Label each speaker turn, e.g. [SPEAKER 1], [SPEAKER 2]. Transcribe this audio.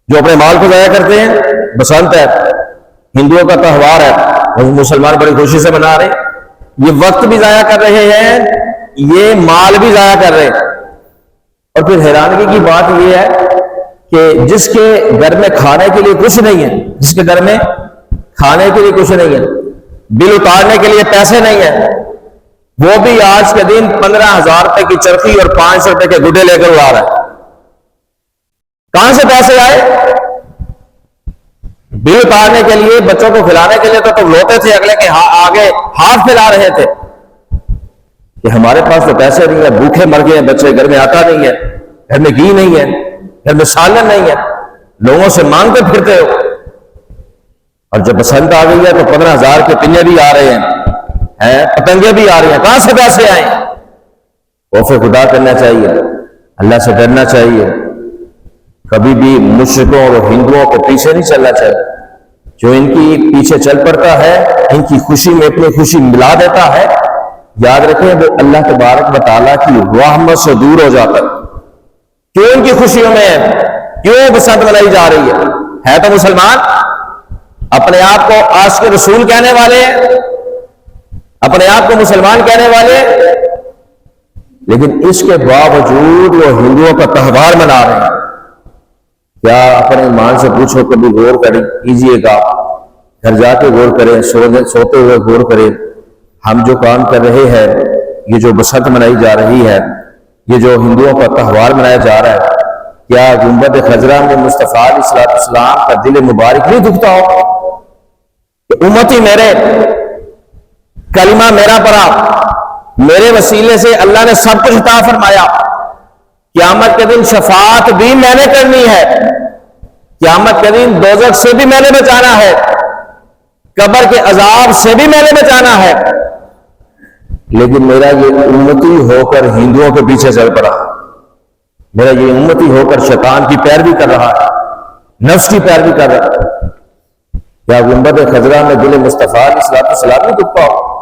[SPEAKER 1] جو اپنے مال کو ضائع کرتے ہیں. بسنت ہے، ہندوؤں کا تہوار ہے، اور مسلمان بڑی خوشی سے منا رہے ہیں. یہ وقت بھی ضائع کر رہے ہیں، یہ مال بھی ضائع کر رہے ہیں. اور پھر حیرانگی کی بات یہ ہے کہ جس کے گھر میں کھانے کے لیے کچھ نہیں ہے، جس کے گھر میں کھانے کے لیے کچھ نہیں ہے، بل اتارنے کے لیے پیسے نہیں ہیں، وہ بھی آج کے دن 15,000 روپے کی چرخی اور 500 روپے کے گڈے لے کر اڑا رہا ہے. کہاں سے پیسے آئے؟ بل اتارنے کے لیے، بچوں کو کھلانے کے لیے تو لوٹے تھے اگلے کے آگے ہاتھ پھیلا رہے تھے کہ ہمارے پاس تو پیسے نہیں ہے، بھوکے مر گئے ہیں بچے، گھر میں آٹا نہیں ہے، گھر میں گھی نہیں ہے، گھر میں سالن نہیں ہے، لوگوں سے مانگتے پھرتے ہو. اور جب بسنت آ گئی ہے تو 15,000 کے پنے بھی آ رہے ہیں، پتنگیں بھی آ رہی ہیں. کہاں سے پیسے آئے؟ خوف خدا کرنا چاہیے، اللہ سے ڈرنا چاہیے. کبھی بھی مشرکوں اور ہندوؤں کے پیچھے نہیں چلنا چاہیے. جو ان کی پیچھے چل پڑتا ہے، ان کی خوشی میں اپنی خوشی ملا دیتا ہے، یاد رکھیں وہ اللہ تبارک و تعالیٰ کی رحمت سے دور ہو جاتا ہے. کیوں ان کی خوشیوں میں کیوں بسنت منائی جا رہی ہے تو مسلمان اپنے آپ کو عاشق رسول کہنے والے ہیں، اپنے آپ کو مسلمان کہنے والے، لیکن اس کے باوجود وہ ہندوؤں کا تہوار منا رہے ہیں. کیا اپنے ایمان سے پوچھو، کبھی غور کیجیے گا، گھر جا کے غور کریں، سوتے ہوئے غور کریں. ہم جو کام کر رہے ہیں، یہ جو بسنت منائی جا رہی ہے، یہ جو ہندوؤں کا تہوار منایا جا رہا ہے، کیا گنبد خضرا میں مصطفیٰ علیہ السلام کا دل مبارک نہیں دکھتا ہو کہ امتی میرے، کلمہ میرا پڑا، میرے وسیلے سے اللہ نے سب کچھ عطا فرمایا. قیامت کے دن شفاعت بھی میں نے کرنی ہے، قیامت کے دن دوزخ سے بھی میں نے بچانا ہے، قبر کے عذاب سے بھی میں نے بچانا ہے. لیکن میرا یہ امتی ہو کر ہندوؤں کے پیچھے چل پڑا، میرا یہ امتی ہو کر شیطان کی پیروی کر رہا ہے، نفس کی پیروی کر رہا ہے. کیا گنبد خضرا میں دل مصطفیٰ علیہ السلام نہیں دکھتا ہو؟